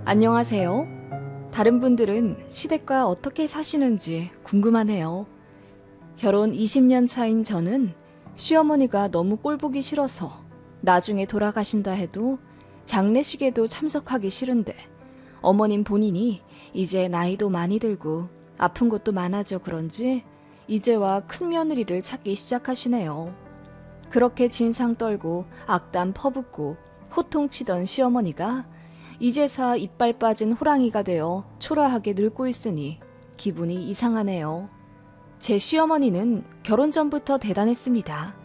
안녕하세요. 다른 분들은 시댁과 어떻게 사시는지 궁금하네요. 결혼 20년 차인 저는 시어머니가 너무 꼴보기 싫어서 나중에 돌아가신다 해도 장례식에도 참석하기 싫은데 어머님 본인이 이제 나이도 많이 들고 아픈 것도 많아져 그런지 이제와 큰 며느리를 찾기 시작하시네요. 그렇게 진상 떨고 악담 퍼붓고 호통치던 시어머니가 이제사 이빨 빠진 호랑이가 되어 초라하게 늙고 있으니 기분이 이상하네요. 제 시어머니는 결혼 전부터 대단했습니다.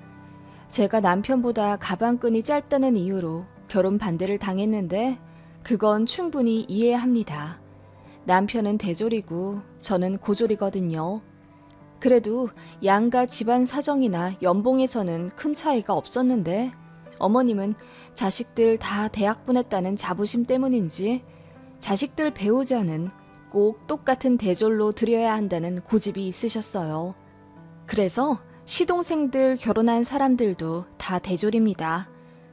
제가 남편보다 가방끈이 짧다는 이유로 결혼 반대를 당했는데 그건 충분히 이해합니다. 남편은 대졸이고 저는 고졸이거든요. 그래도 양가 집안 사정이나 연봉에서는 큰 차이가 없었는데 어머님은 자식들 다 대학 보냈다는 자부심 때문인지 자식들 배우자는 꼭 똑같은 대졸로 들여야 한다는 고집이 있으셨어요. 그래서 시동생들 결혼한 사람들도 다 대졸입니다.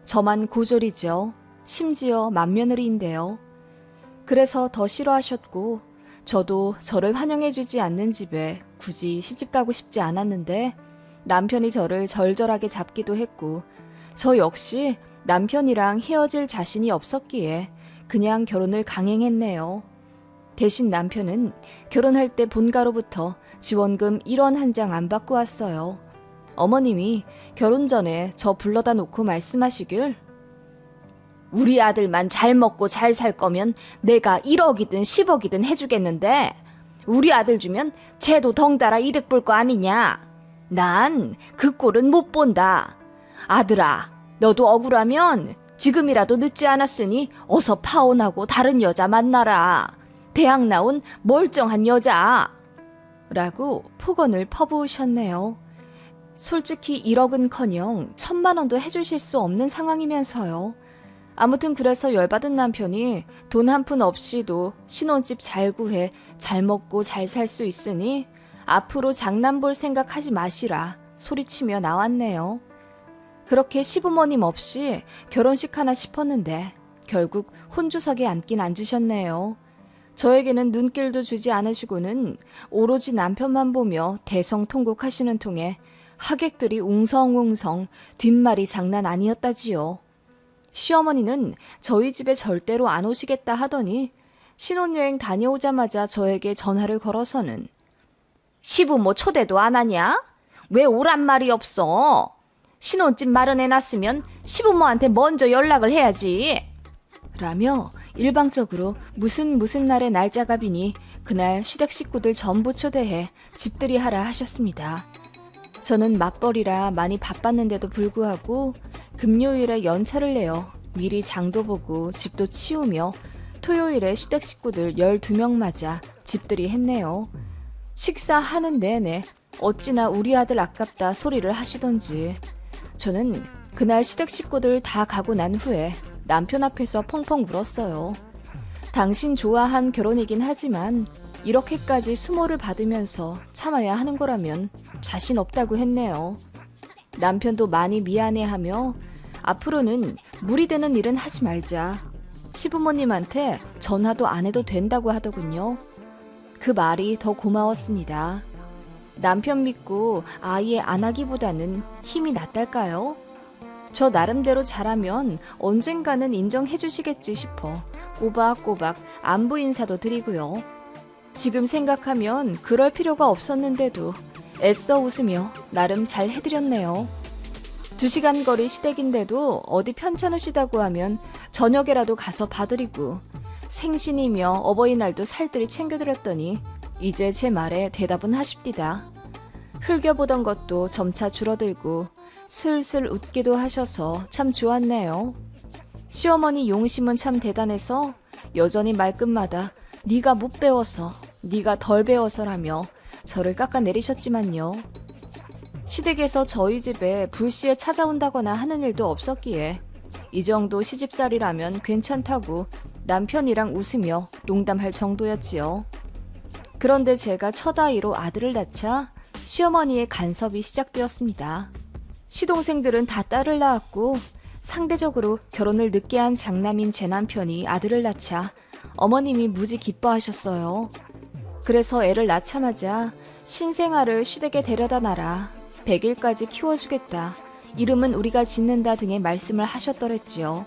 저만 고졸이죠. 심지어 맏며느리인데요. 그래서 더 싫어하셨고 저도 저를 환영해주지 않는 집에 굳이 시집가고 싶지 않았는데 남편이 저를 절절하게 잡기도 했고 저 역시 남편이랑 헤어질 자신이 없었기에 그냥 결혼을 강행했네요. 대신 남편은 결혼할 때 본가로부터 지원금 1원 한 장 안 받고 왔어요. 어머님이 결혼 전에 저 불러다 놓고 말씀하시길 우리 아들만 잘 먹고 잘 살 거면 내가 1억이든 10억이든 해주겠는데 우리 아들 주면 쟤도 덩달아 이득 볼 거 아니냐. 난 그 꼴은 못 본다. 아들아, 너도 억울하면 지금이라도 늦지 않았으니 어서 파혼하고 다른 여자 만나라. 대학 나온 멀쩡한 여자. 라고 폭언을 퍼부으셨네요. 솔직히 1억은커녕 1,000만 원도 해주실 수 없는 상황이면서요. 아무튼 그래서 열받은 남편이 돈 한 푼 없이도 신혼집 잘 구해 잘 먹고 잘 살 수 있으니 앞으로 장남 볼 생각하지 마시라 소리치며 나왔네요. 그렇게 시부모님 없이 결혼식 하나 싶었는데 결국 혼주석에 앉긴 앉으셨네요. 저에게는 눈길도 주지 않으시고는 오로지 남편만 보며 대성통곡하시는 통에 하객들이 웅성웅성 뒷말이 장난 아니었다지요. 시어머니는 저희 집에 절대로 안 오시겠다 하더니 신혼여행 다녀오자마자 저에게 전화를 걸어서는 시부모 초대도 안 하냐? 왜 오란 말이 없어? 신혼집 마련해놨으면 시부모한테 먼저 연락을 해야지. 라며 일방적으로 무슨 날의 날짜가 비니 그날 시댁 식구들 전부 초대해 집들이 하라 하셨습니다. 저는 맞벌이라 많이 바빴는데도 불구하고 금요일에 연차를 내어 미리 장도 보고 집도 치우며 토요일에 시댁 식구들 12명 맞아 집들이 했네요. 식사하는 내내 어찌나 우리 아들 아깝다 소리를 하시던지 저는 그날 시댁 식구들 다 가고 난 후에 남편 앞에서 펑펑 울었어요. 당신 좋아한 결혼이긴 하지만 이렇게까지 수모를 받으면서 참아야 하는 거라면 자신 없다고 했네요. 남편도 많이 미안해하며 앞으로는 무리 되는 일은 하지 말자. 시부모님한테 전화도 안 해도 된다고 하더군요. 그 말이 더 고마웠습니다. 남편 믿고 아예 안 하기보다는 힘이 낫달까요? 저 나름대로 잘하면 언젠가는 인정해 주시겠지 싶어 꼬박꼬박 안부 인사도 드리고요. 지금 생각하면 그럴 필요가 없었는데도 애써 웃으며 나름 잘 해드렸네요. 2시간 거리 시댁인데도 어디 편찮으시다고 하면 저녁에라도 가서 봐드리고 생신이며 어버이날도 살뜰히 챙겨드렸더니 이제 제 말에 대답은 하십디다. 흘겨보던 것도 점차 줄어들고 슬슬 웃기도 하셔서 참 좋았네요. 시어머니 용심은 참 대단해서 여전히 말끝마다 네가 못 배워서 네가 덜 배워서라며 저를 깎아내리셨지만요. 시댁에서 저희 집에 불시에 찾아온다거나 하는 일도 없었기에 이 정도 시집살이라면 괜찮다고 남편이랑 웃으며 농담할 정도였지요. 그런데 제가 첫 아이로 아들을 낳자 시어머니의 간섭이 시작되었습니다. 시동생들은 다 딸을 낳았고 상대적으로 결혼을 늦게 한 장남인 제 남편이 아들을 낳자 어머님이 무지 기뻐하셨어요. 그래서 애를 낳자마자 신생아를 시댁에 데려다 놔라. 100일까지 키워주겠다. 이름은 우리가 짓는다 등의 말씀을 하셨더랬지요.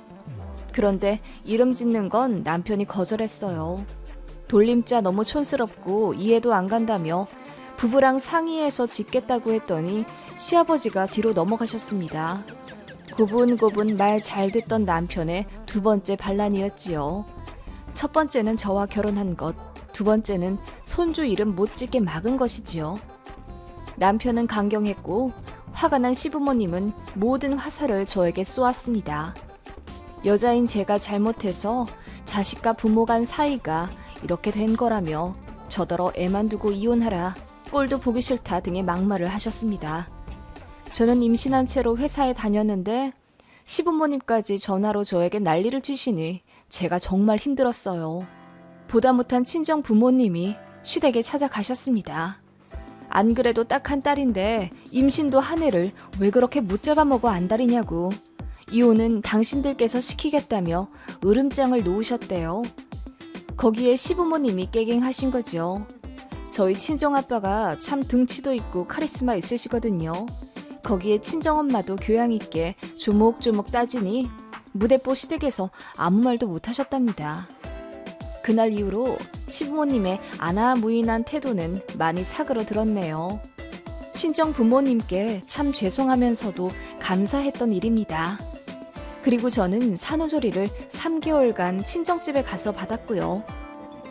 그런데 이름 짓는 건 남편이 거절했어요. 돌림자 너무 촌스럽고 이해도 안 간다며 부부랑 상의해서 짓겠다고 했더니 시아버지가 뒤로 넘어가셨습니다. 고분고분 말 잘 듣던 남편의 두 번째 반란이었지요. 첫 번째는 저와 결혼한 것, 두 번째는 손주 이름 못 짓게 막은 것이지요. 남편은 강경했고 화가 난 시부모님은 모든 화살을 저에게 쏘았습니다. 여자인 제가 잘못해서 자식과 부모 간 사이가 이렇게 된 거라며 저더러 애만 두고 이혼하라, 꼴도 보기 싫다 등의 막말을 하셨습니다. 저는 임신한 채로 회사에 다녔는데 시부모님까지 전화로 저에게 난리를 치시니 제가 정말 힘들었어요. 보다 못한 친정 부모님이 시댁에 찾아가셨습니다. 안 그래도 딱 한 딸인데 임신도 한 해를 왜 그렇게 못 잡아먹어 안달이냐고. 이혼은 당신들께서 시키겠다며 으름장을 놓으셨대요. 거기에 시부모님이 깨갱하신 거죠. 저희 친정아빠가 참 등치도 있고 카리스마 있으시거든요. 거기에 친정엄마도 교양 있게 조목조목 따지니 무대뽀 시댁에서 아무 말도 못 하셨답니다. 그날 이후로 시부모님의 아나무인한 태도는 많이 사그러들었네요. 친정 부모님께 참 죄송하면서도 감사했던 일입니다. 그리고 저는 산후조리를 3개월간 친정집에 가서 받았고요.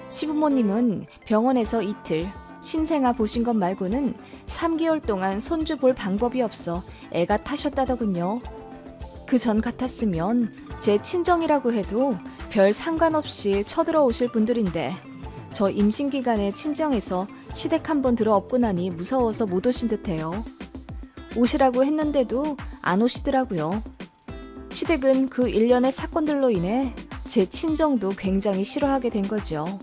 시부모님은 병원에서 이틀, 신생아 보신 것 말고는 3개월 동안 손주 볼 방법이 없어 애가 타셨다더군요. 그 전 같았으면 제 친정이라고 해도 별 상관없이 쳐들어오실 분들인데 저 임신 기간에 친정에서 시댁 한번 들어엎고 나니 무서워서 못 오신 듯해요. 오시라고 했는데도 안 오시더라고요. 시댁은 그 일련의 사건들로 인해 제 친정도 굉장히 싫어하게 된 거죠.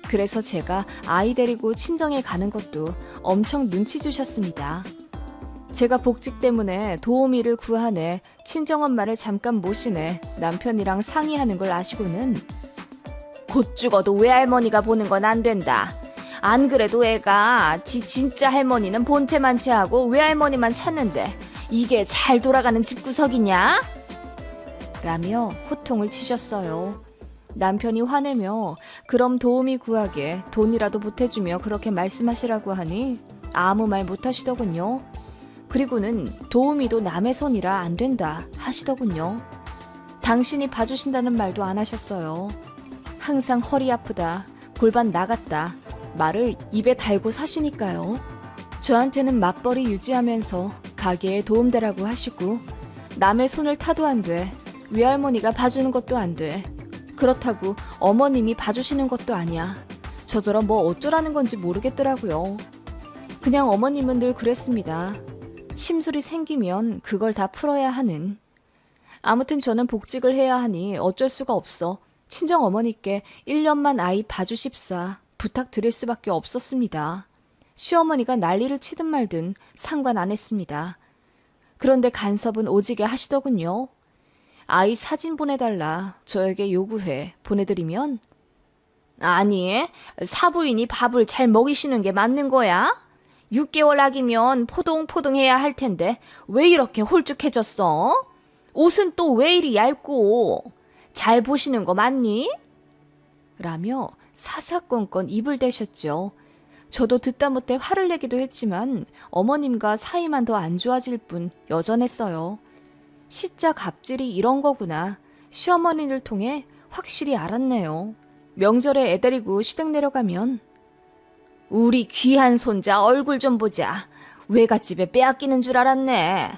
그래서 제가 아이 데리고 친정에 가는 것도 엄청 눈치 주셨습니다. 제가 복직 때문에 도우미를 구하네 친정엄마를 잠깐 모시네 남편이랑 상의하는 걸 아시고는 곧 죽어도 외할머니가 보는 건 안 된다. 안 그래도 애가 지 진짜 할머니는 본체만체하고 외할머니만 찾는데 이게 잘 돌아가는 집구석이냐? 라며 호통을 치셨어요. 남편이 화내며 그럼 도우미 구하게 돈이라도 보태주며 그렇게 말씀하시라고 하니 아무 말 못하시더군요. 그리고는 도우미도 남의 손이라 안 된다 하시더군요. 당신이 봐주신다는 말도 안 하셨어요. 항상 허리 아프다, 골반 나갔다 말을 입에 달고 사시니까요. 저한테는 맞벌이 유지하면서 가게에 도움되라고 하시고 남의 손을 타도 안 돼, 외할머니가 봐주는 것도 안 돼, 그렇다고 어머님이 봐주시는 것도 아니야. 저더러 뭐 어쩌라는 건지 모르겠더라고요. 그냥 어머님은 늘 그랬습니다. 심술이 생기면 그걸 다 풀어야 하는. 아무튼 저는 복직을 해야 하니 어쩔 수가 없어 친정 어머니께 1년만 아이 봐주십사 부탁드릴 수밖에 없었습니다. 시어머니가 난리를 치든 말든 상관 안 했습니다. 그런데 간섭은 오지게 하시더군요. 아이 사진 보내달라 저에게 요구해 보내드리면 아니 사부인이 밥을 잘 먹이시는 게 맞는 거야? 6개월 아기면 포동포동해야 할 텐데 왜 이렇게 홀쭉해졌어? 옷은 또 왜 이리 얇고 잘 보시는 거 맞니? 라며 사사건건 입을 대셨죠. 저도 듣다 못해 화를 내기도 했지만 어머님과 사이만 더 안 좋아질 뿐 여전했어요. 시자 갑질이 이런 거구나. 시어머니를 통해 확실히 알았네요. 명절에 애 데리고 시댁 내려가면 우리 귀한 손자 얼굴 좀 보자. 외갓집에 빼앗기는 줄 알았네.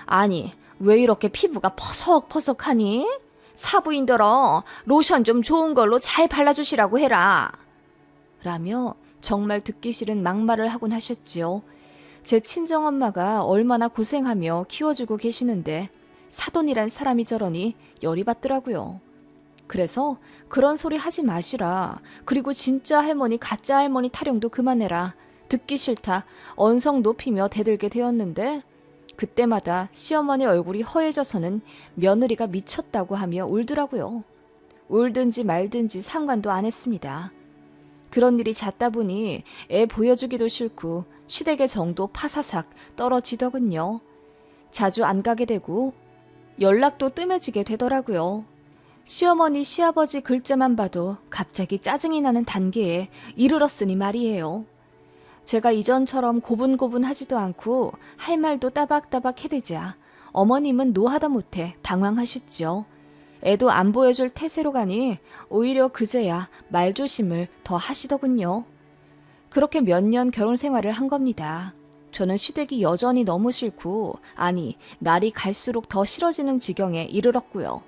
아니 왜 이렇게 피부가 퍼석퍼석하니? 사부인더러 로션 좀 좋은 걸로 잘 발라주시라고 해라. 라며 정말 듣기 싫은 막말을 하곤 하셨지요. 제 친정엄마가 얼마나 고생하며 키워주고 계시는데 사돈이란 사람이 저러니 열이 받더라고요. 그래서 그런 소리 하지 마시라. 그리고 진짜 할머니 가짜 할머니 타령도 그만해라. 듣기 싫다. 언성 높이며 대들게 되었는데 그때마다 시어머니 얼굴이 허해져서는 며느리가 미쳤다고 하며 울더라고요. 울든지 말든지 상관도 안 했습니다. 그런 일이 잦다 보니 애 보여주기도 싫고 시댁의 정도 파사삭 떨어지더군요. 자주 안 가게 되고 연락도 뜸해지게 되더라고요. 시어머니, 시아버지 글자만 봐도 갑자기 짜증이 나는 단계에 이르렀으니 말이에요. 제가 이전처럼 고분고분하지도 않고 할 말도 따박따박 해대자 어머님은 노하다 못해 당황하셨죠. 애도 안 보여줄 태세로 가니 오히려 그제야 말조심을 더 하시더군요. 그렇게 몇 년 결혼 생활을 한 겁니다. 저는 시댁이 여전히 너무 싫고, 아니, 날이 갈수록 더 싫어지는 지경에 이르렀고요.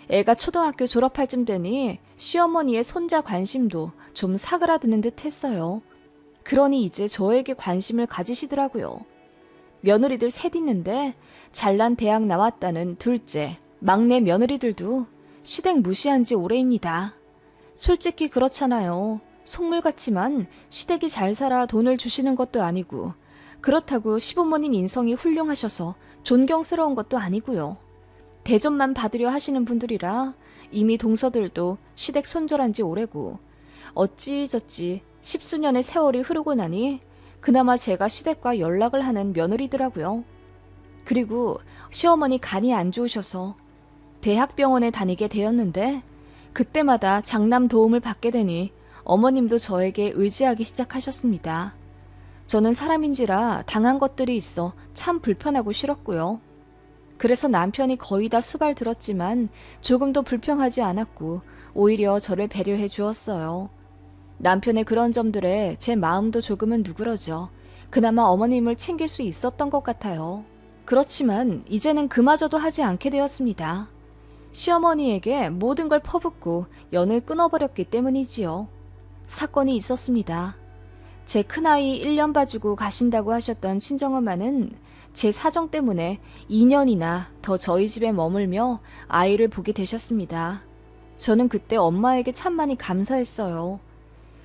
애가 초등학교 졸업할 쯤 되니 시어머니의 손자 관심도 좀 사그라드는 듯 했어요. 그러니 이제 저에게 관심을 가지시더라고요. 며느리들 셋 있는데 잘난 대학 나왔다는 둘째, 막내 며느리들도 시댁 무시한 지 오래입니다. 솔직히 그렇잖아요. 속물 같지만 시댁이 잘 살아 돈을 주시는 것도 아니고 그렇다고 시부모님 인성이 훌륭하셔서 존경스러운 것도 아니고요. 대접만 받으려 하시는 분들이라 이미 동서들도 시댁 손절한 지 오래고 어찌저찌 십수년의 세월이 흐르고 나니 그나마 제가 시댁과 연락을 하는 며느리더라고요. 그리고 시어머니 간이 안 좋으셔서 대학병원에 다니게 되었는데 그때마다 장남 도움을 받게 되니 어머님도 저에게 의지하기 시작하셨습니다. 저는 사람인지라 당한 것들이 있어 참 불편하고 싫었고요. 그래서 남편이 거의 다 수발 들었지만 조금도 불평하지 않았고 오히려 저를 배려해 주었어요. 남편의 그런 점들에 제 마음도 조금은 누그러져 그나마 어머님을 챙길 수 있었던 것 같아요. 그렇지만 이제는 그마저도 하지 않게 되었습니다. 시어머니에게 모든 걸 퍼붓고 연을 끊어버렸기 때문이지요. 사건이 있었습니다. 제 큰아이 1년 봐주고 가신다고 하셨던 친정엄마는 제 사정 때문에 2년이나 더 저희 집에 머물며 아이를 보게 되셨습니다. 저는 그때 엄마에게 참 많이 감사했어요.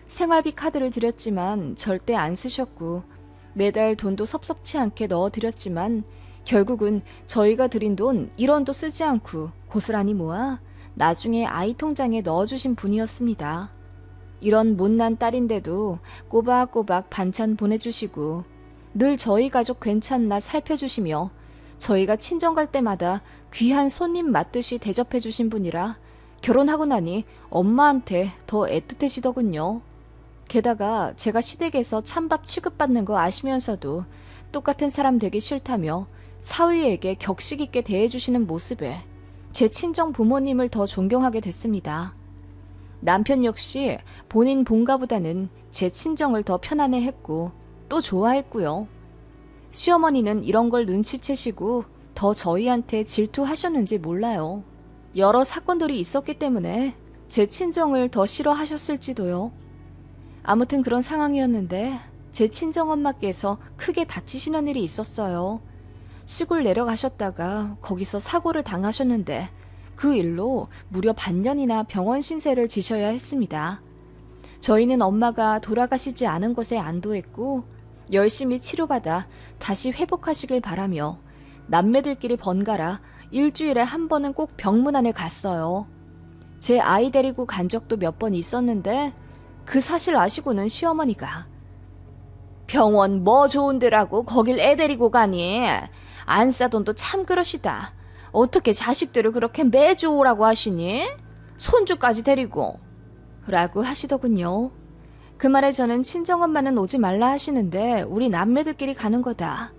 생활비 카드를 드렸지만 절대 안 쓰셨고 매달 돈도 섭섭치 않게 넣어드렸지만 결국은 저희가 드린 돈 1원도 쓰지 않고 고스란히 모아 나중에 아이 통장에 넣어주신 분이었습니다. 이런 못난 딸인데도 꼬박꼬박 반찬 보내주시고 늘 저희 가족 괜찮나 살펴주시며 저희가 친정 갈 때마다 귀한 손님 맞듯이 대접해주신 분이라 결혼하고 나니 엄마한테 더 애틋해지더군요. 게다가 제가 시댁에서 찬밥 취급받는 거 아시면서도 똑같은 사람 되기 싫다며 사위에게 격식 있게 대해주시는 모습에 제 친정 부모님을 더 존경하게 됐습니다. 남편 역시 본인 본가보다는 제 친정을 더 편안해했고 또 좋아했고요. 시어머니는 이런 걸 눈치채시고 더 저희한테 질투하셨는지 몰라요. 여러 사건들이 있었기 때문에 제 친정을 더 싫어하셨을지도요. 아무튼 그런 상황이었는데 제 친정엄마께서 크게 다치시는 일이 있었어요. 시골 내려가셨다가 거기서 사고를 당하셨는데 그 일로 무려 반년이나 병원 신세를 지셔야 했습니다. 저희는 엄마가 돌아가시지 않은 것에 안도했고 열심히 치료받아 다시 회복하시길 바라며 남매들끼리 번갈아 일주일에 한 번은 꼭 병문안을 갔어요. 제 아이 데리고 간 적도 몇 번 있었는데 그 사실 아시고는 시어머니가 병원 뭐 좋은 데라고 거길 애 데리고 가니? 안 싸돈도 참 그러시다. 어떻게 자식들을 그렇게 매주 오라고 하시니? 손주까지 데리고. 라고 하시더군요. 그 말에 저는 친정엄마는 오지 말라 하시는데 우리 남매들끼리 가는 거다.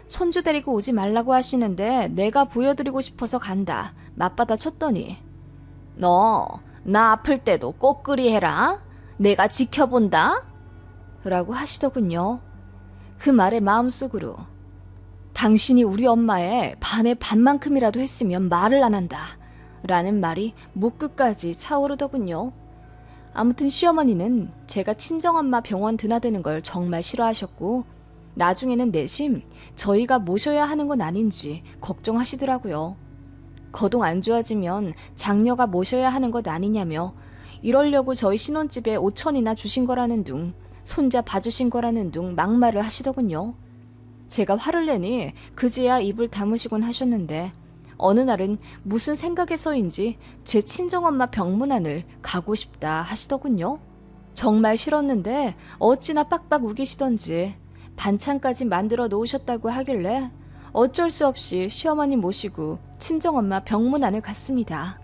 손주 데리고 오지 말라고 하시는데 내가 보여드리고 싶어서 간다. 맞받아 쳤더니 너 나 아플 때도 꼭 그리 해라. 내가 지켜본다. 라고 하시더군요. 그 말에 마음속으로 당신이 우리 엄마의 반의 반만큼이라도 했으면 말을 안 한다. 라는 말이 목끝까지 차오르더군요. 아무튼 시어머니는 제가 친정엄마 병원 드나드는 걸 정말 싫어하셨고 나중에는 내심 저희가 모셔야 하는 건 아닌지 걱정하시더라고요. 거동 안 좋아지면 장녀가 모셔야 하는 것 아니냐며 이러려고 저희 신혼집에 5천이나 주신 거라는 둥 손자 봐주신 거라는 둥 막말을 하시더군요. 제가 화를 내니 그제야 입을 다무시곤 하셨는데 어느 날은 무슨 생각에서인지 제 친정엄마 병문안을 가고 싶다 하시더군요. 정말 싫었는데 어찌나 빡빡 우기시던지 반찬까지 만들어 놓으셨다고 하길래 어쩔 수 없이 시어머니 모시고 친정엄마 병문안을 갔습니다.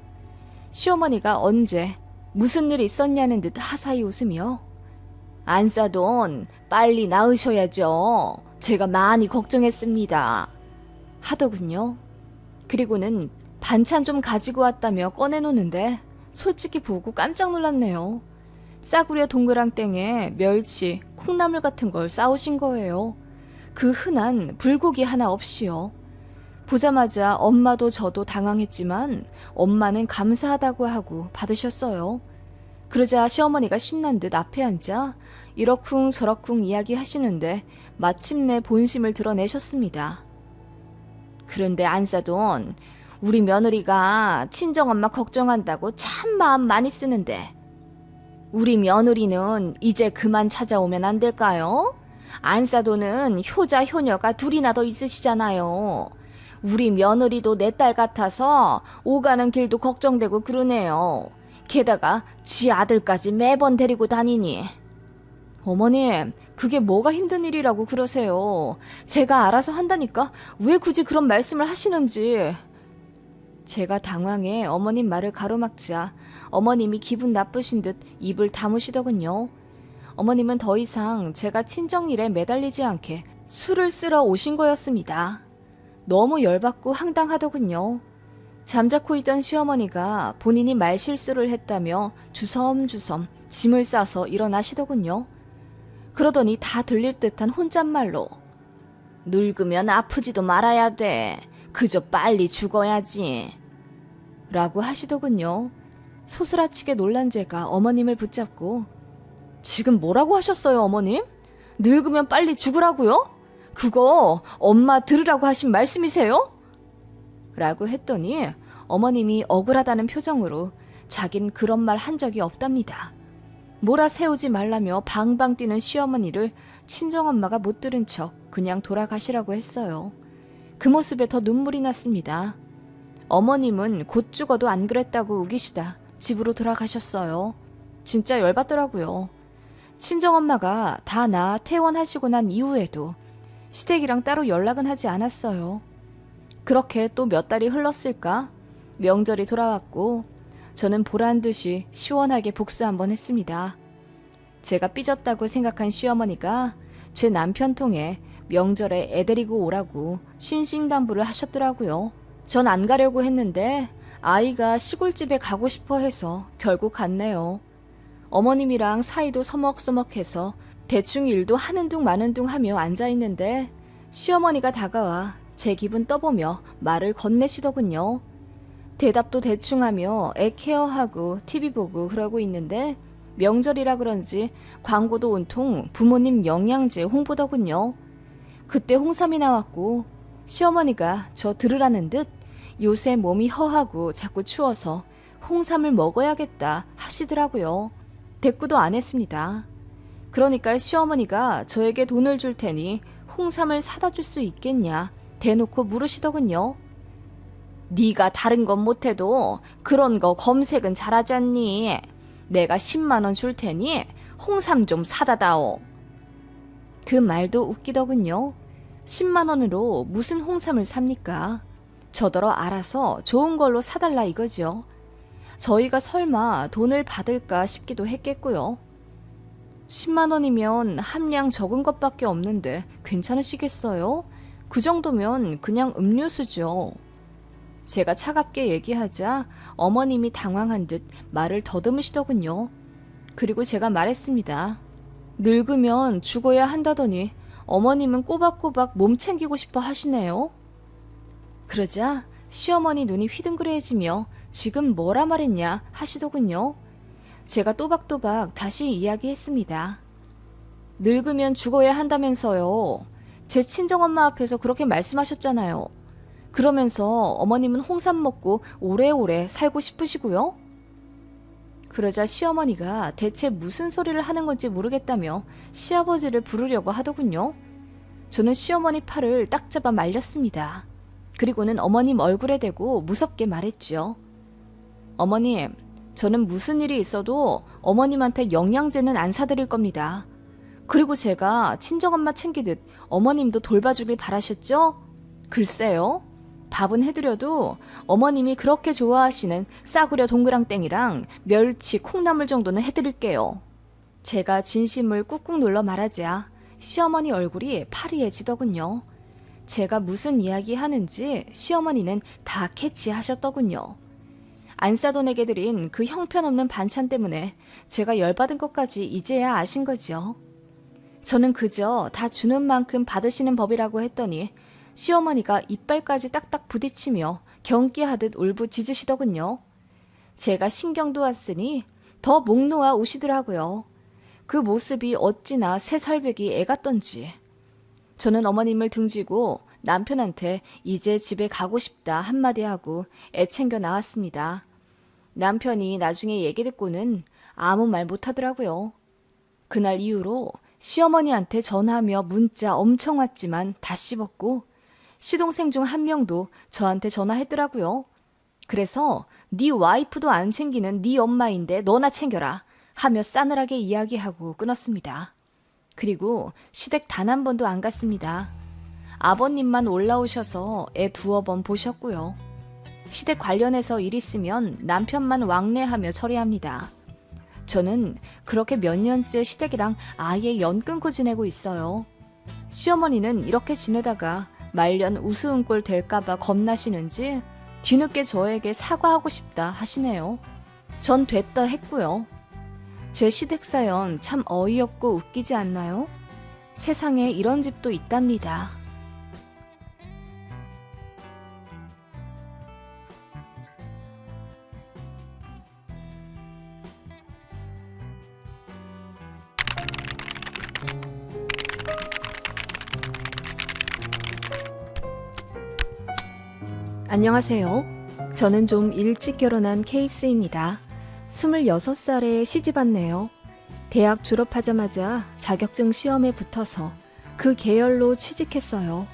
시어머니가 언제 무슨 일 있었냐는 듯 하사히 웃으며 안사돈 빨리 나으셔야죠. 제가 많이 걱정했습니다. 하더군요. 그리고는 반찬 좀 가지고 왔다며 꺼내놓는데 솔직히 보고 깜짝 놀랐네요. 싸구려 동그랑땡에 멸치, 콩나물 같은 걸 싸오신 거예요. 그 흔한 불고기 하나 없이요. 보자마자 엄마도 저도 당황했지만 엄마는 감사하다고 하고 받으셨어요. 그러자 시어머니가 신난 듯 앞에 앉아 이러쿵 저러쿵 이야기하시는데 마침내 본심을 드러내셨습니다. 그런데 안사돈, 우리 며느리가 친정엄마 걱정한다고 참 마음 많이 쓰는데 우리 며느리는 이제 그만 찾아오면 안 될까요? 안사돈은 효자 효녀가 둘이나 더 있으시잖아요. 우리 며느리도 내 딸 같아서 오가는 길도 걱정되고 그러네요. 게다가 지 아들까지 매번 데리고 다니니. 어머님, 그게 뭐가 힘든 일이라고 그러세요. 제가 알아서 한다니까 왜 굳이 그런 말씀을 하시는지. 제가 당황해 어머님 말을 가로막자 어머님이 기분 나쁘신 듯 입을 다무시더군요. 어머님은 더 이상 제가 친정일에 매달리지 않게 술을 쓰러 오신 거였습니다. 너무 열받고 황당하더군요. 잠자코 있던 시어머니가 본인이 말실수를 했다며 주섬주섬 짐을 싸서 일어나시더군요. 그러더니 다 들릴 듯한 혼잣말로 늙으면 아프지도 말아야 돼. 그저 빨리 죽어야지. 라고 하시더군요. 소스라치게 놀란 제가 어머님을 붙잡고 지금 뭐라고 하셨어요, 어머님? 늙으면 빨리 죽으라고요? 그거 엄마 들으라고 하신 말씀이세요? 라고 했더니 어머님이 억울하다는 표정으로 자긴 그런 말 한 적이 없답니다. 몰아세우지 말라며 방방 뛰는 시어머니를 친정엄마가 못 들은 척 그냥 돌아가시라고 했어요. 그 모습에 더 눈물이 났습니다. 어머님은 곧 죽어도 안 그랬다고 우기시다 집으로 돌아가셨어요. 진짜 열받더라고요. 친정엄마가 다 나 퇴원하시고 난 이후에도 시댁이랑 따로 연락은 하지 않았어요. 그렇게 또 몇 달이 흘렀을까? 명절이 돌아왔고 저는 보란듯이 시원하게 복수 한번 했습니다. 제가 삐졌다고 생각한 시어머니가 제 남편 통해 명절에 애 데리고 오라고 신신당부를 하셨더라고요. 전 안 가려고 했는데 아이가 시골집에 가고 싶어 해서 결국 갔네요. 어머님이랑 사이도 서먹서먹해서 대충 일도 하는 둥 마는 둥 하며 앉아있는데 시어머니가 다가와 제 기분 떠보며 말을 건네시더군요. 대답도 대충 하며 애 케어하고 TV 보고 그러고 있는데 명절이라 그런지 광고도 온통 부모님 영양제 홍보더군요. 그때 홍삼이 나왔고 시어머니가 저 들으라는 듯 요새 몸이 허하고 자꾸 추워서 홍삼을 먹어야겠다 하시더라고요. 대꾸도 안 했습니다. 그러니까 시어머니가 저에게 돈을 줄 테니 홍삼을 사다 줄 수 있겠냐 대놓고 물으시더군요. 네가 다른 건 못해도 그런 거 검색은 잘하지 않니? 내가 10만 원 줄 테니 홍삼 좀 사다 다오. 그 말도 웃기더군요. 10만 원으로 무슨 홍삼을 삽니까? 저더러 알아서 좋은 걸로 사달라 이거죠. 저희가 설마 돈을 받을까 싶기도 했겠고요. 10만 원이면 함량 적은 것밖에 없는데 괜찮으시겠어요? 그 정도면 그냥 음료수죠. 제가 차갑게 얘기하자 어머님이 당황한 듯 말을 더듬으시더군요. 그리고 제가 말했습니다. 늙으면 죽어야 한다더니 어머님은 꼬박꼬박 몸 챙기고 싶어 하시네요. 그러자 시어머니 눈이 휘둥그레해지며 지금 뭐라 말했냐 하시더군요. 제가 또박또박 다시 이야기했습니다. 늙으면 죽어야 한다면서요. 제 친정엄마 앞에서 그렇게 말씀하셨잖아요. 그러면서 어머님은 홍삼 먹고 오래오래 살고 싶으시고요. 그러자 시어머니가 대체 무슨 소리를 하는 건지 모르겠다며 시아버지를 부르려고 하더군요. 저는 시어머니 팔을 딱 잡아 말렸습니다. 그리고는 어머님 얼굴에 대고 무섭게 말했죠. 어머님, 저는 무슨 일이 있어도 어머님한테 영양제는 안 사드릴 겁니다. 그리고 제가 친정엄마 챙기듯 어머님도 돌봐주길 바라셨죠? 글쎄요. 밥은 해드려도 어머님이 그렇게 좋아하시는 싸구려 동그랑땡이랑 멸치, 콩나물 정도는 해드릴게요. 제가 진심을 꾹꾹 눌러 말하자 시어머니 얼굴이 파리해지더군요. 제가 무슨 이야기 하는지 시어머니는 다 캐치하셨더군요. 안 싸던 애게 드린 그 형편없는 반찬 때문에 제가 열받은 것까지 이제야 아신 거죠. 저는 그저 다 주는 만큼 받으시는 법이라고 했더니 시어머니가 이빨까지 딱딱 부딪히며 경기하듯 울부짖으시더군요. 제가 신경도 왔으니 더 목 놓아 우시더라고요. 그 모습이 어찌나 새살배기 애 같던지. 저는 어머님을 등지고 남편한테 이제 집에 가고 싶다 한마디 하고 애 챙겨 나왔습니다. 남편이 나중에 얘기 듣고는 아무 말 못하더라고요. 그날 이후로 시어머니한테 전화하며 문자 엄청 왔지만 다 씹었고 시동생 중 한 명도 저한테 전화했더라고요. 그래서 네 와이프도 안 챙기는 네 엄마인데 너나 챙겨라 하며 싸늘하게 이야기하고 끊었습니다. 그리고 시댁 단 한 번도 안 갔습니다. 아버님만 올라오셔서 애 두어 번 보셨고요. 시댁 관련해서 일 있으면 남편만 왕래하며 처리합니다. 저는 그렇게 몇 년째 시댁이랑 아예 연 끊고 지내고 있어요. 시어머니는 이렇게 지내다가 말년 우스운 꼴 될까봐 겁나시는지 뒤늦게 저에게 사과하고 싶다 하시네요. 전 됐다 했고요. 제 시댁 사연 참 어이없고 웃기지 않나요? 세상에 이런 집도 있답니다. 안녕하세요. 저는 좀 일찍 결혼한 케이스입니다. 26살에 시집 왔네요. 대학 졸업하자마자 자격증 시험에 붙어서 그 계열로 취직했어요.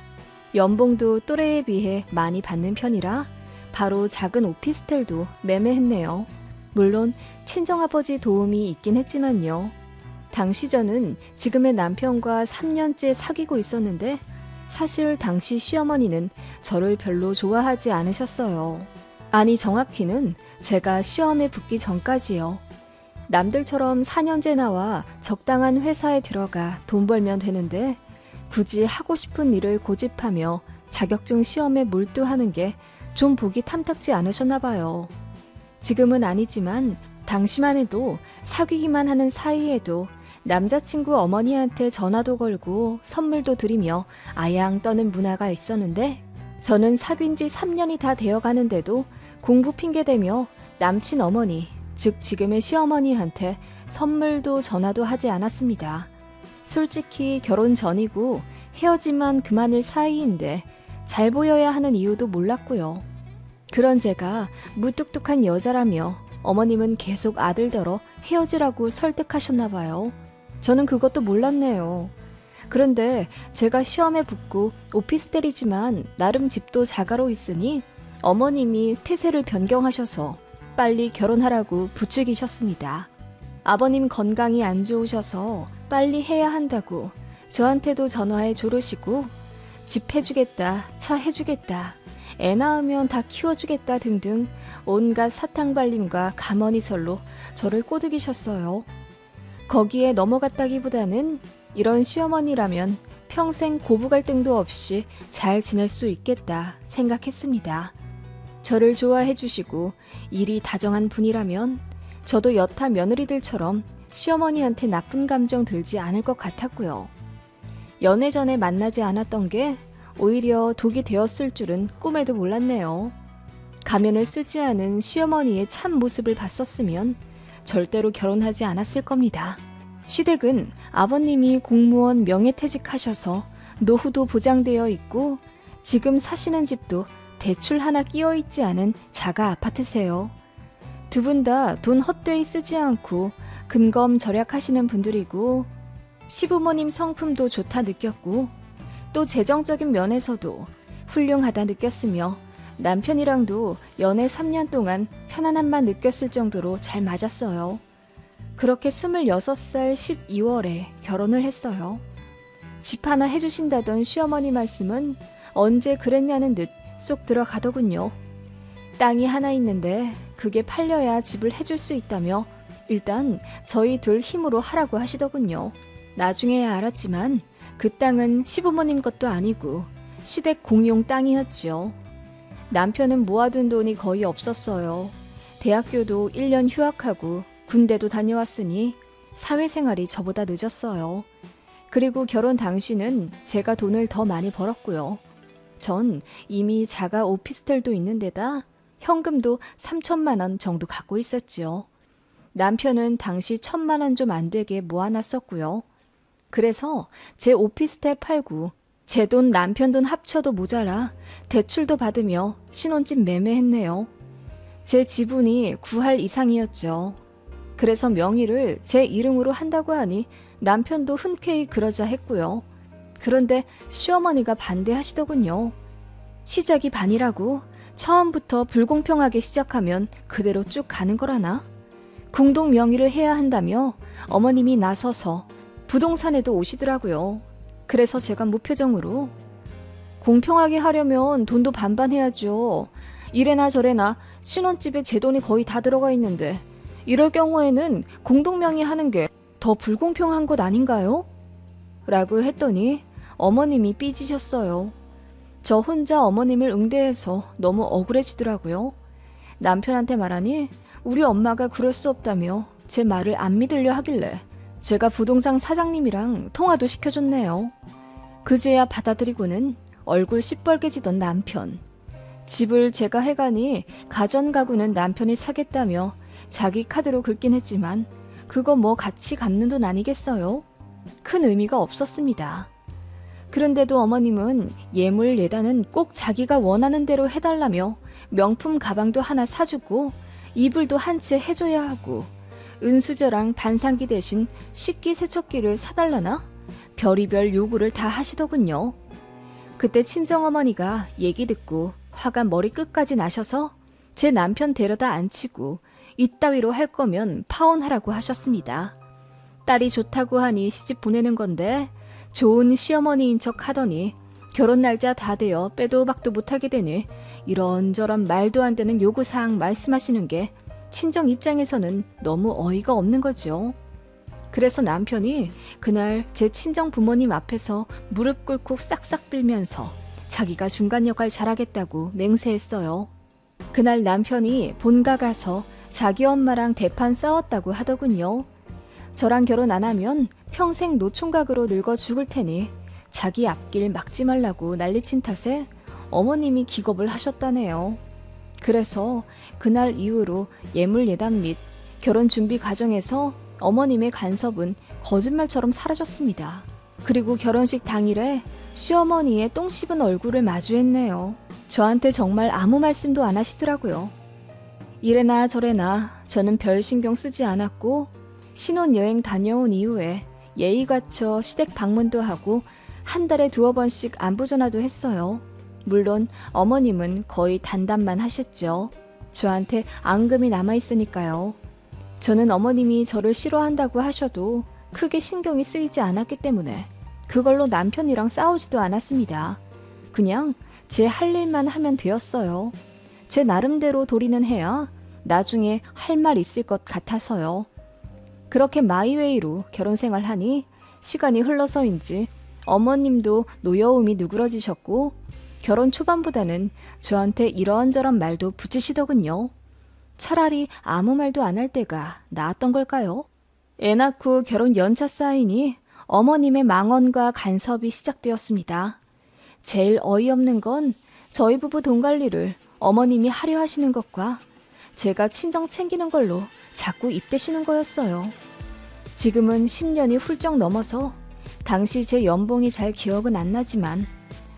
연봉도 또래에 비해 많이 받는 편이라 바로 작은 오피스텔도 매매했네요. 물론 친정아버지 도움이 있긴 했지만요. 당시 저는 지금의 남편과 3년째 사귀고 있었는데 사실 당시 시어머니는 저를 별로 좋아하지 않으셨어요. 아니 정확히는 제가 시험에 붙기 전까지요. 남들처럼 4년제 나와 적당한 회사에 들어가 돈 벌면 되는데 굳이 하고 싶은 일을 고집하며 자격증 시험에 몰두하는 게 좀 보기 탐탁지 않으셨나 봐요. 지금은 아니지만 당시만 해도 사귀기만 하는 사이에도 남자친구 어머니한테 전화도 걸고 선물도 드리며 아양 떠는 문화가 있었는데 저는 사귄 지 3년이 다 되어가는데도 공부 핑계대며 남친 어머니, 즉 지금의 시어머니한테 선물도 전화도 하지 않았습니다. 솔직히 결혼 전이고 헤어지면 그만일 사이인데 잘 보여야 하는 이유도 몰랐고요. 그런 제가 무뚝뚝한 여자라며 어머님은 계속 아들더러 헤어지라고 설득하셨나 봐요. 저는 그것도 몰랐네요. 그런데 제가 시험에 붙고 오피스텔이지만 나름 집도 자가로 있으니 어머님이 태세를 변경하셔서 빨리 결혼하라고 부추기셨습니다. 아버님 건강이 안 좋으셔서 빨리 해야 한다고 저한테도 전화해 조르시고 집 해주겠다, 차 해주겠다, 애 낳으면 다 키워주겠다 등등 온갖 사탕발림과 가머니설로 저를 꼬드기셨어요. 거기에 넘어갔다기보다는 이런 시어머니라면 평생 고부 갈등도 없이 잘 지낼 수 있겠다 생각했습니다. 저를 좋아해 주시고 일이 다정한 분이라면 저도 여타 며느리들처럼 시어머니한테 나쁜 감정 들지 않을 것 같았고요. 연애 전에 만나지 않았던 게 오히려 독이 되었을 줄은 꿈에도 몰랐네요. 가면을 쓰지 않은 시어머니의 참 모습을 봤었으면 절대로 결혼하지 않았을 겁니다. 시댁은 아버님이 공무원 명예퇴직하셔서 노후도 보장되어 있고 지금 사시는 집도 대출 하나 끼어 있지 않은 자가 아파트세요. 두 분 다 돈 헛되이 쓰지 않고 근검 절약하시는 분들이고 시부모님 성품도 좋다 느꼈고 또 재정적인 면에서도 훌륭하다 느꼈으며 남편이랑도 연애 3년 동안 편안함만 느꼈을 정도로 잘 맞았어요. 그렇게 26살 12월에 결혼을 했어요. 집 하나 해주신다던 시어머니 말씀은 언제 그랬냐는 듯 쏙 들어가더군요. 땅이 하나 있는데 그게 팔려야 집을 해줄 수 있다며 일단 저희 둘 힘으로 하라고 하시더군요. 나중에야 알았지만 그 땅은 시부모님 것도 아니고 시댁 공용 땅이었죠. 남편은 모아둔 돈이 거의 없었어요. 대학교도 1년 휴학하고 군대도 다녀왔으니 사회생활이 저보다 늦었어요. 그리고 결혼 당시는 제가 돈을 더 많이 벌었고요. 전 이미 자가 오피스텔도 있는 데다 현금도 3천만 원 정도 갖고 있었지요. 남편은 당시 1,000만 원 좀 안 되게 모아놨었고요. 그래서 제 오피스텔 팔고 제 돈 남편 돈 합쳐도 모자라 대출도 받으며 신혼집 매매했네요. 제 지분이 9할 이상이었죠. 그래서 명의를 제 이름으로 한다고 하니 남편도 흔쾌히 그러자 했고요. 그런데 시어머니가 반대하시더군요. 시작이 반이라고 처음부터 불공평하게 시작하면 그대로 쭉 가는 거라나? 공동 명의를 해야 한다며 어머님이 나서서 부동산에도 오시더라고요. 그래서 제가 무표정으로 공평하게 하려면 돈도 반반 해야죠. 이래나 저래나 신혼집에 제 돈이 거의 다 들어가 있는데 이럴 경우에는 공동 명의 하는 게 더 불공평한 것 아닌가요? 라고 했더니 어머님이 삐지셨어요. 저 혼자 어머님을 응대해서 너무 억울해지더라고요. 남편한테 말하니 우리 엄마가 그럴 수 없다며 제 말을 안 믿으려 하길래 제가 부동산 사장님이랑 통화도 시켜줬네요. 그제야 받아들이고는 얼굴 시뻘개지던 남편. 집을 제가 해가니 가전가구는 남편이 사겠다며 자기 카드로 긁긴 했지만 그거 뭐 같이 갚는 돈 아니겠어요? 큰 의미가 없었습니다. 그런데도 어머님은 예물 예단은 꼭 자기가 원하는 대로 해달라며 명품 가방도 하나 사주고 이불도 한 채 해줘야 하고 은수저랑 반상기 대신 식기세척기를 사달라나? 별의별 요구를 다 하시더군요. 그때 친정어머니가 얘기 듣고 화가 머리 끝까지 나셔서 제 남편 데려다 앉히고 이따위로 할 거면 파혼하라고 하셨습니다. 딸이 좋다고 하니 시집 보내는 건데 좋은 시어머니인 척 하더니 결혼 날짜 다 되어 빼도 박도 못하게 되니 이런저런 말도 안 되는 요구사항 말씀하시는 게 친정 입장에서는 너무 어이가 없는 거죠. 그래서 남편이 그날 제 친정 부모님 앞에서 무릎 꿇고 싹싹 빌면서 자기가 중간 역할 잘하겠다고 맹세했어요. 그날 남편이 본가 가서 자기 엄마랑 대판 싸웠다고 하더군요. 저랑 결혼 안 하면 평생 노총각으로 늙어 죽을 테니 자기 앞길 막지 말라고 난리친 탓에 어머님이 기겁을 하셨다네요. 그래서 그날 이후로 예물 예단 및 결혼 준비 과정에서 어머님의 간섭은 거짓말처럼 사라졌습니다. 그리고 결혼식 당일에 시어머니의 똥 씹은 얼굴을 마주했네요. 저한테 정말 아무 말씀도 안 하시더라고요. 이래나 저래나 저는 별 신경 쓰지 않았고 신혼여행 다녀온 이후에 예의 갖춰 시댁 방문도 하고 한 달에 2-3번씩 안부 전화도 했어요. 물론 어머님은 거의 단담만 하셨죠. 저한테 앙금이 남아있으니까요. 저는 어머님이 저를 싫어한다고 하셔도 크게 신경이 쓰이지 않았기 때문에 그걸로 남편이랑 싸우지도 않았습니다. 그냥 제 할 일만 하면 되었어요. 제 나름대로 도리는 해야 나중에 할 말 있을 것 같아서요. 그렇게 마이웨이로 결혼 생활하니 시간이 흘러서인지 어머님도 노여움이 누그러지셨고 결혼 초반보다는 저한테 이런저런 말도 붙이시더군요. 차라리 아무 말도 안 할 때가 나았던 걸까요? 애 낳고 결혼 연차 쌓이니 어머님의 망언과 간섭이 시작되었습니다. 제일 어이없는 건 저희 부부 돈 관리를 어머님이 하려 하시는 것과 제가 친정 챙기는 걸로 자꾸 입대시는 거였어요. 지금은 10년이 훌쩍 넘어서 당시 제 연봉이 잘 기억은 안 나지만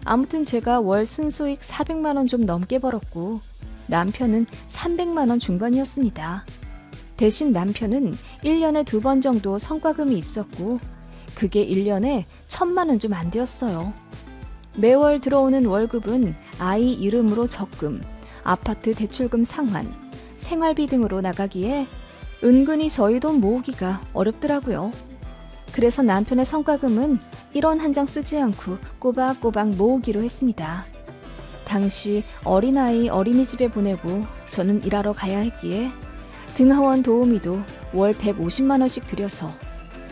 아무튼 제가 월 순수익 400만 원 좀 넘게 벌었고 남편은 300만 원 중반이었습니다. 대신 남편은 1년에 2번 정도 성과금이 있었고 그게 1년에 1,000만 원 좀 안 되었어요. 매월 들어오는 월급은 아이 이름으로 적금, 아파트 대출금 상환, 생활비 등으로 나가기에 은근히 저희 돈 모으기가 어렵더라고요. 그래서 남편의 성과금은 1원 한 장 쓰지 않고 꼬박꼬박 모으기로 했습니다. 당시 어린아이 어린이집에 보내고 저는 일하러 가야 했기에 등하원 도우미도 월 150만 원씩 들여서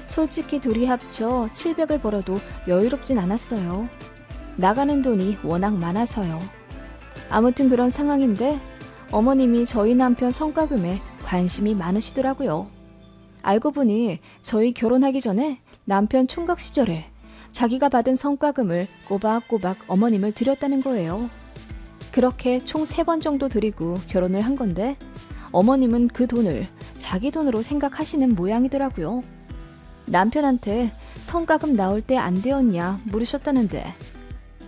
솔직히 둘이 합쳐 700을 벌어도 여유롭진 않았어요. 나가는 돈이 워낙 많아서요. 아무튼 그런 상황인데 어머님이 저희 남편 성과금에 관심이 많으시더라고요. 알고 보니 저희 결혼하기 전에 남편 총각 시절에 자기가 받은 성과금을 꼬박꼬박 어머님을 드렸다는 거예요. 그렇게 총 3번 정도 드리고 결혼을 한 건데 어머님은 그 돈을 자기 돈으로 생각하시는 모양이더라고요. 남편한테 성과금 나올 때 안 되었냐 물으셨다는데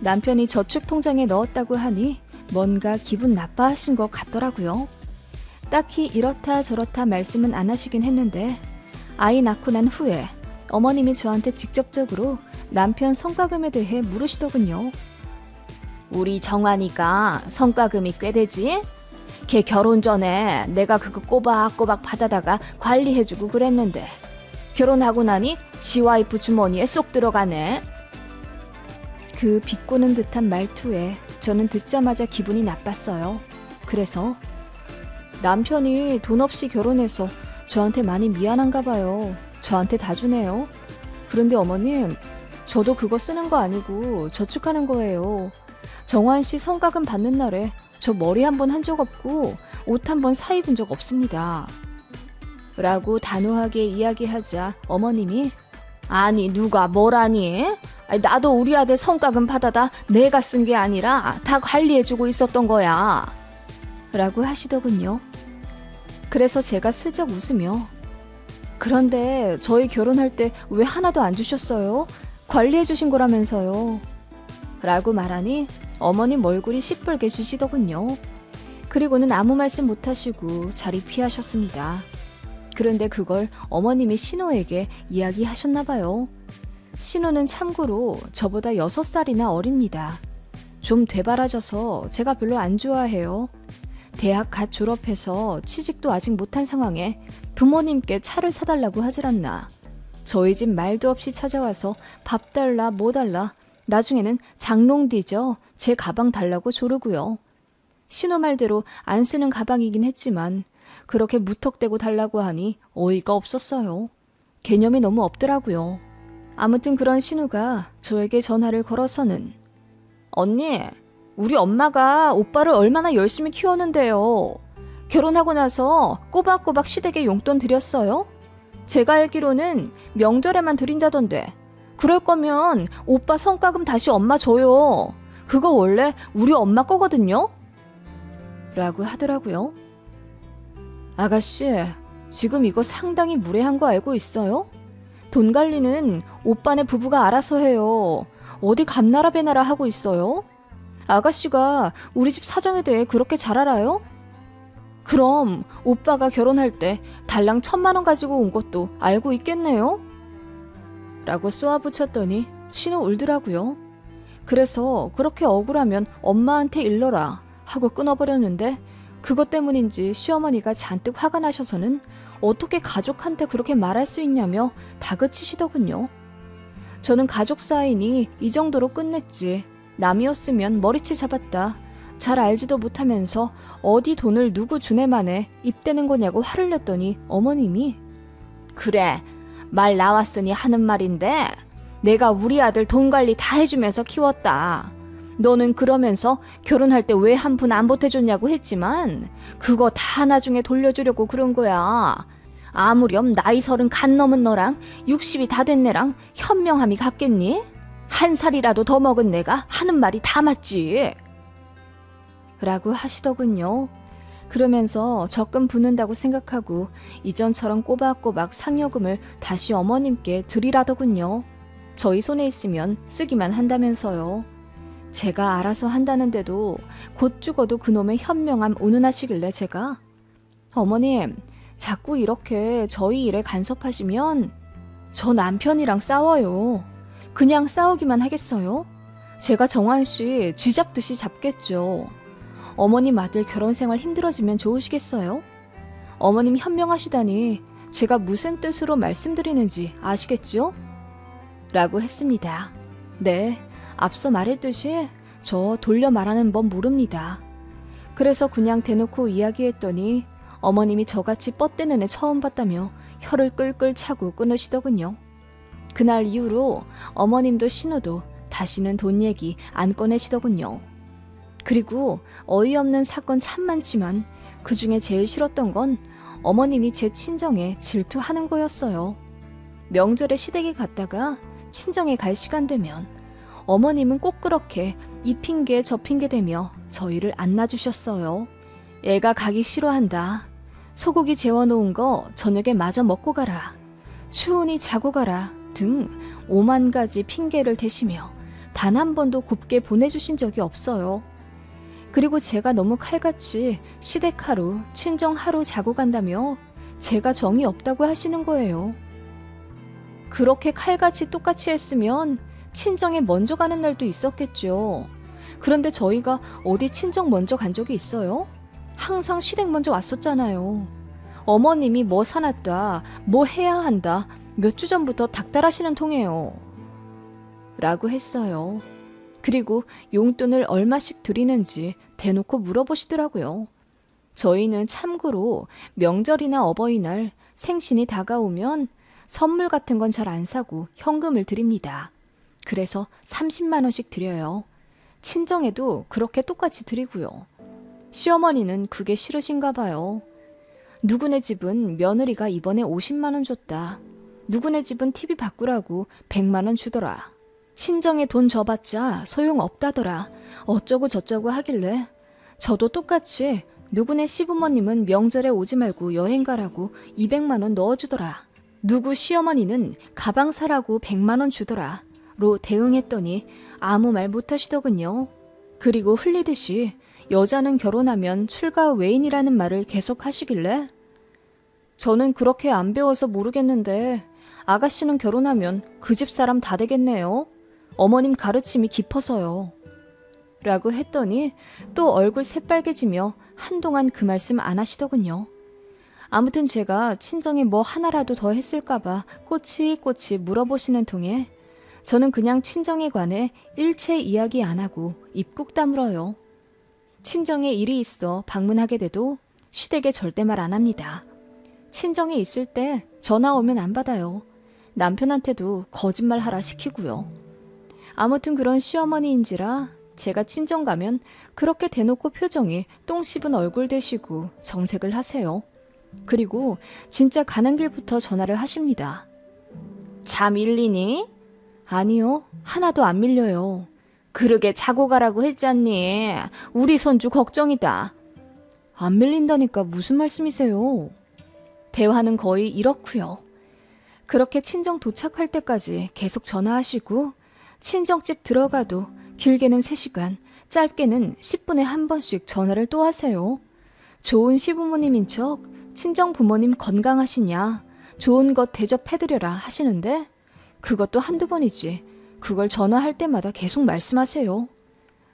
남편이 저축통장에 넣었다고 하니 뭔가 기분 나빠하신 것 같더라고요. 딱히 이렇다 저렇다 말씀은 안 하시긴 했는데 아이 낳고 난 후에 어머님이 저한테 직접적으로 남편 성과금에 대해 물으시더군요. 우리 정환이가 성과금이 꽤 되지? 걔 결혼 전에 내가 그거 꼬박꼬박 받아다가 관리해주고 그랬는데 결혼하고 나니 지 와이프 주머니에 쏙 들어가네. 그 비꼬는 듯한 말투에 저는 듣자마자 기분이 나빴어요. 그래서 남편이 돈 없이 결혼해서 저한테 많이 미안한가 봐요. 저한테 다 주네요. 그런데 어머님, 저도 그거 쓰는 거 아니고 저축하는 거예요. 정환 씨 성과금 받는 날에 저 머리 한 번 한 적 없고 옷 한 번 사 입은 적 없습니다. 라고 단호하게 이야기하자 어머님이 아니 누가 뭐라니? 나도 우리 아들 성과금 받아다 내가 쓴 게 아니라 다 관리해주고 있었던 거야. 라고 하시더군요. 그래서 제가 슬쩍 웃으며 그런데 저희 결혼할 때 왜 하나도 안 주셨어요? 관리해주신 거라면서요. 라고 말하니 어머님 얼굴이 시뻘게 지시더군요. 그리고는 아무 말씀 못하시고 자리 피하셨습니다. 그런데 그걸 어머님이 신우에게 이야기하셨나 봐요. 신우는 참고로 저보다 6살이나 어립니다. 좀 되바라져서 제가 별로 안 좋아해요. 대학 갓 졸업해서 취직도 아직 못한 상황에 부모님께 차를 사달라고 하질 않나. 저희 집 말도 없이 찾아와서 밥 달라 뭐 달라 나중에는 장롱 뒤져 제 가방 달라고 조르고요. 신우 말대로 안 쓰는 가방이긴 했지만 그렇게 무턱대고 달라고 하니 어이가 없었어요. 개념이 너무 없더라고요. 아무튼 그런 신우가 저에게 전화를 걸어서는 언니, 우리 엄마가 오빠를 얼마나 열심히 키웠는데요. 결혼하고 나서 꼬박꼬박 시댁에 용돈 드렸어요? 제가 알기로는 명절에만 드린다던데 그럴 거면 오빠 성과금 다시 엄마 줘요. 그거 원래 우리 엄마 거거든요? 라고 하더라고요. 아가씨, 지금 이거 상당히 무례한 거 알고 있어요? 돈 관리는 오빠네 부부가 알아서 해요. 어디 감나라 배나라 하고 있어요? 아가씨가 우리 집 사정에 대해 그렇게 잘 알아요? 그럼 오빠가 결혼할 때 달랑 1,000만 원 가지고 온 것도 알고 있겠네요? 라고 쏘아붙였더니 신우 울더라고요. 그래서 그렇게 억울하면 엄마한테 일러라 하고 끊어버렸는데 그것 때문인지 시어머니가 잔뜩 화가 나셔서는 어떻게 가족한테 그렇게 말할 수 있냐며 다그치시더군요. 저는 가족 사이니 이 정도로 끝냈지. 남이었으면 머리채 잡았다. 잘 알지도 못하면서 어디 돈을 누구 주네만에 입대는 거냐고 화를 냈더니 어머님이 그래, 말 나왔으니 하는 말인데 내가 우리 아들 돈 관리 다 해주면서 키웠다. 너는 그러면서 결혼할 때 왜 한 푼 안 보태줬냐고 했지만 그거 다 나중에 돌려주려고 그런 거야. 아무렴 나이 30 간 넘은 너랑 60이 다 된 내랑 현명함이 같겠니? 한 살이라도 더 먹은 내가 하는 말이 다 맞지. 라고 하시더군요. 그러면서 적금 붓는다고 생각하고 이전처럼 꼬박꼬박 상여금을 다시 어머님께 드리라더군요. 저희 손에 있으면 쓰기만 한다면서요. 제가 알아서 한다는데도 곧 죽어도 그놈의 현명함 운운하시길래 제가 어머님, 자꾸 이렇게 저희 일에 간섭하시면 저 남편이랑 싸워요. 그냥 싸우기만 하겠어요? 제가 정환 씨 쥐잡듯이 잡겠죠. 어머님 아들 결혼 생활 힘들어지면 좋으시겠어요? 어머님 현명하시다니 제가 무슨 뜻으로 말씀드리는지 아시겠죠? 라고 했습니다. 네, 앞서 말했듯이 저 돌려 말하는 법 모릅니다. 그래서 그냥 대놓고 이야기했더니 어머님이 저같이 뻗대는 애 처음 봤다며 혀를 끌끌 차고 끊으시더군요. 그날 이후로 어머님도 신우도 다시는 돈 얘기 안 꺼내시더군요. 그리고 어이없는 사건 참 많지만 그 중에 제일 싫었던 건 어머님이 제 친정에 질투하는 거였어요. 명절에 시댁에 갔다가 친정에 갈 시간 되면 어머님은 꼭 그렇게 이 핑계 저 핑계 대며 저희를 안 놔주셨어요. 애가 가기 싫어한다. 소고기 재워놓은 거 저녁에 마저 먹고 가라. 추우니 자고 가라 등 5만 가지 핑계를 대시며 단 한 번도 곱게 보내주신 적이 없어요. 그리고 제가 너무 칼같이 시댁 하루, 친정 하루 자고 간다며 제가 정이 없다고 하시는 거예요. 그렇게 칼같이 똑같이 했으면 친정에 먼저 가는 날도 있었겠죠. 그런데 저희가 어디 친정 먼저 간 적이 있어요? 항상 시댁 먼저 왔었잖아요. 어머님이 뭐 사놨다, 뭐 해야 한다, 몇 주 전부터 닥달하시는 통이에요. 라고 했어요. 그리고 용돈을 얼마씩 드리는지 대놓고 물어보시더라고요. 저희는 참고로 명절이나 어버이날, 생신이 다가오면 선물 같은 건 잘 안 사고 현금을 드립니다. 그래서 30만 원씩 드려요. 친정에도 그렇게 똑같이 드리고요. 시어머니는 그게 싫으신가 봐요. 누구네 집은 며느리가 이번에 50만 원 줬다. 누구네 집은 TV 바꾸라고 100만 원 주더라. 친정에 돈 줘봤자 소용없다더라. 어쩌고 저쩌고 하길래 저도 똑같이 누구네 시부모님은 명절에 오지 말고 여행 가라고 200만 원 넣어주더라. 누구 시어머니는 가방 사라고 100만 원 주더라. 로 대응했더니 아무 말 못하시더군요. 그리고 흘리듯이 여자는 결혼하면 출가 외인이라는 말을 계속 하시길래 저는 그렇게 안 배워서 모르겠는데 아가씨는 결혼하면 그 집 사람 다 되겠네요. 어머님 가르침이 깊어서요. 라고 했더니 또 얼굴 새빨개지며 한동안 그 말씀 안 하시더군요. 아무튼 제가 친정에 뭐 하나라도 더 했을까봐 꼬치꼬치 물어보시는 통에 저는 그냥 친정에 관해 일체 이야기 안 하고 입 꾹 다물어요. 친정에 일이 있어 방문하게 돼도 시댁에 절대 말 안 합니다. 친정에 있을 때 전화 오면 안 받아요. 남편한테도 거짓말하라 시키고요. 아무튼 그런 시어머니인지라 제가 친정 가면 그렇게 대놓고 표정이 똥 씹은 얼굴 되시고 정색을 하세요. 그리고 진짜 가는 길부터 전화를 하십니다. 자 밀리니? 아니요, 하나도 안 밀려요. 그러게 자고 가라고 했잖니. 우리 손주 걱정이다. 안 밀린다니까 무슨 말씀이세요? 대화는 거의 이렇고요. 그렇게 친정 도착할 때까지 계속 전화하시고 친정집 들어가도 길게는 3시간, 짧게는 10분에 한 번씩 전화를 또 하세요. 좋은 시부모님인 척 친정 부모님 건강하시냐, 좋은 것 대접해드려라 하시는데 그것도 한두 번이지 그걸 전화할 때마다 계속 말씀하세요.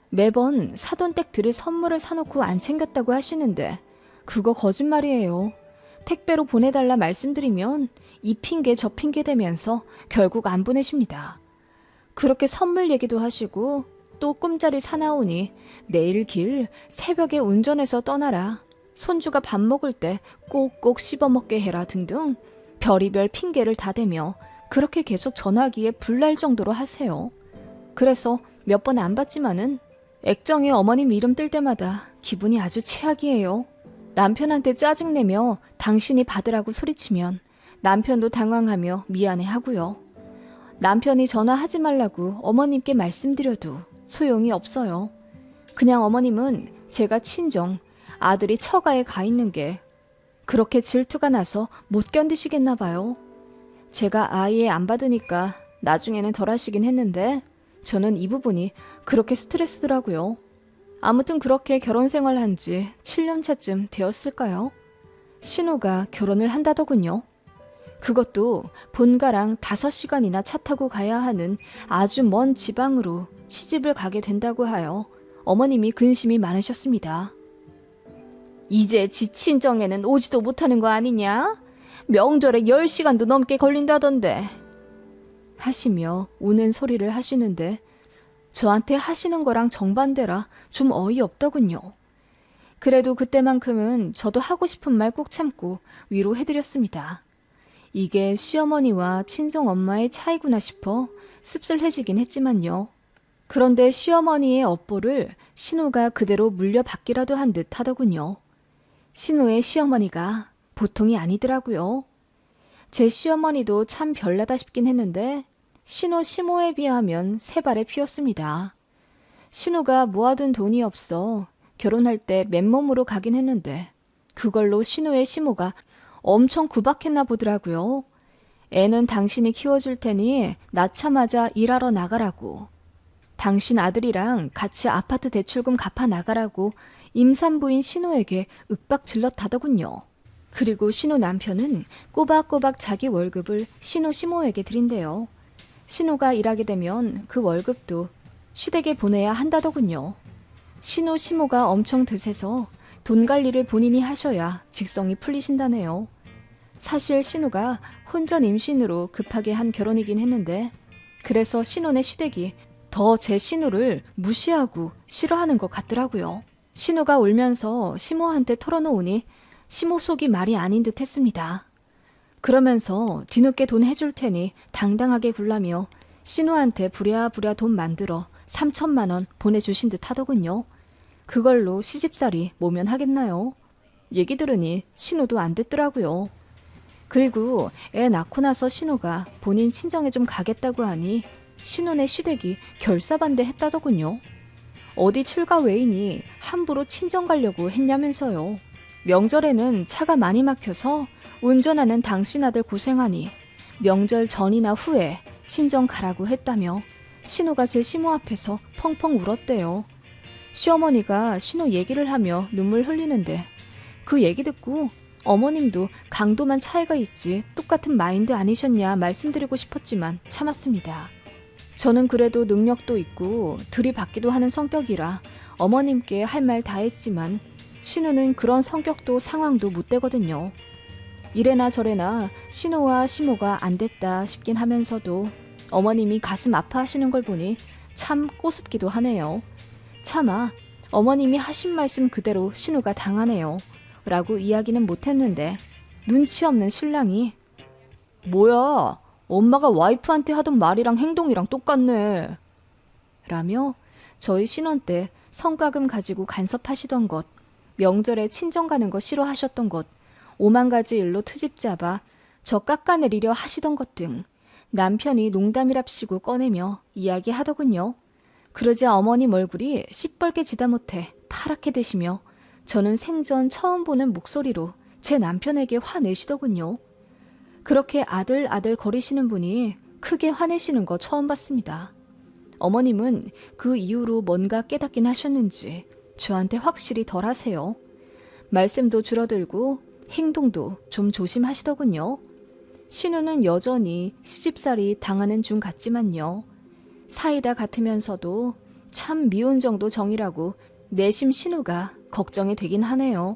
매번 사돈 댁 드릴 선물을 사놓고 안 챙겼다고 하시는데 그거 거짓말이에요. 택배로 보내달라 말씀드리면 이 핑계 저 핑계 대면서 결국 안 보내십니다. 그렇게 선물 얘기도 하시고 또 꿈자리 사나오니 내일 길 새벽에 운전해서 떠나라. 손주가 밥 먹을 때 꼭꼭 씹어먹게 해라 등등 별의별 핑계를 다 대며 그렇게 계속 전화기에 불날 정도로 하세요. 그래서 몇 번 안 받지만은 액정에 어머님 이름 뜰 때마다 기분이 아주 최악이에요. 남편한테 짜증내며 당신이 받으라고 소리치면 남편도 당황하며 미안해하고요. 남편이 전화하지 말라고 어머님께 말씀드려도 소용이 없어요. 그냥 어머님은 제가 친정, 아들이 처가에 가 있는 게 그렇게 질투가 나서 못 견디시겠나 봐요. 제가 아예 안 받으니까 나중에는 덜 하시긴 했는데 저는 이 부분이 그렇게 스트레스더라고요. 아무튼 그렇게 결혼 생활한 지 7년 차쯤 되었을까요? 신우가 결혼을 한다더군요. 그것도 본가랑 5시간이나 차 타고 가야 하는 아주 먼 지방으로 시집을 가게 된다고 하여 어머님이 근심이 많으셨습니다. 이제 지 친정에는 오지도 못하는 거 아니냐? 명절에 10시간도 넘게 걸린다던데. 하시며 우는 소리를 하시는데 저한테 하시는 거랑 정반대라 좀 어이없더군요. 그래도 그때만큼은 저도 하고 싶은 말 꾹 참고 위로해드렸습니다. 이게 시어머니와 친정엄마의 차이구나 싶어 씁쓸해지긴 했지만요. 그런데 시어머니의 업보를 신우가 그대로 물려받기라도 한 듯 하더군요. 신우의 시어머니가 보통이 아니더라고요. 제 시어머니도 참 별나다 싶긴 했는데 신우 시모에 비하면 세 발에 피었습니다. 신우가 모아둔 돈이 없어 결혼할 때 맨몸으로 가긴 했는데 그걸로 신우의 시모가 엄청 구박했나 보더라고요. 애는 당신이 키워줄 테니 낳자마자 일하러 나가라고. 당신 아들이랑 같이 아파트 대출금 갚아 나가라고 임산부인 신우에게 윽박질렀다더군요. 그리고 신우 남편은 꼬박꼬박 자기 월급을 신우 시모에게 드린대요. 신우가 일하게 되면 그 월급도 시댁에 보내야 한다더군요. 신우 시모가 엄청 드세서 돈 관리를 본인이 하셔야 직성이 풀리신다네요. 사실 신우가 혼전 임신으로 급하게 한 결혼이긴 했는데 그래서 신우네 시댁이 더 제 신우를 무시하고 싫어하는 것 같더라고요. 신우가 울면서 시모한테 털어놓으니 시모 속이 말이 아닌 듯 했습니다. 그러면서 뒤늦게 돈 해줄 테니 당당하게 굴라며 신우한테 부랴부랴 돈 만들어 3천만 원 보내주신 듯 하더군요. 그걸로 시집살이 모면하겠나요? 얘기 들으니 신우도 안 됐더라고요. 그리고 애 낳고 나서 신우가 본인 친정에 좀 가겠다고 하니 신우네 시댁이 결사반대했다더군요. 어디 출가 외이니 함부로 친정 가려고 했냐면서요. 명절에는 차가 많이 막혀서 운전하는 당신 아들 고생하니 명절 전이나 후에 친정 가라고 했다며 신우가 제 시모 앞에서 펑펑 울었대요. 시어머니가 신우 얘기를 하며 눈물 흘리는데 그 얘기 듣고 어머님도 강도만 차이가 있지 똑같은 마인드 아니셨냐 말씀드리고 싶었지만 참았습니다. 저는 그래도 능력도 있고 들이받기도 하는 성격이라 어머님께 할 말 다 했지만 신우는 그런 성격도 상황도 못 되거든요. 이래나 저래나 신우와 시모가 안 됐다 싶긴 하면서도 어머님이 가슴 아파하시는 걸 보니 참 꼬습기도 하네요. 차마 어머님이 하신 말씀 그대로 신우가 당하네요. 라고 이야기는 못했는데 눈치 없는 신랑이 뭐야, 엄마가 와이프한테 하던 말이랑 행동이랑 똑같네. 라며 저희 신혼 때 성과금 가지고 간섭하시던 것, 명절에 친정 가는 거 싫어하셨던 것, 5만 가지 일로 트집 잡아 저 깎아내리려 하시던 것 등 남편이 농담이랍시고 꺼내며 이야기하더군요. 그러자 어머님 얼굴이 시뻘게 지다 못해 파랗게 되시며 저는 생전 처음 보는 목소리로 제 남편에게 화내시더군요. 그렇게 아들 거리시는 분이 크게 화내시는 거 처음 봤습니다. 어머님은 그 이후로 뭔가 깨닫긴 하셨는지 저한테 확실히 덜 하세요. 말씀도 줄어들고 행동도 좀 조심하시더군요. 신우는 여전히 시집살이 당하는 중 같지만요. 사이다 같으면서도 참 미운 정도 정이라고 내심 신우가 걱정이 되긴 하네요.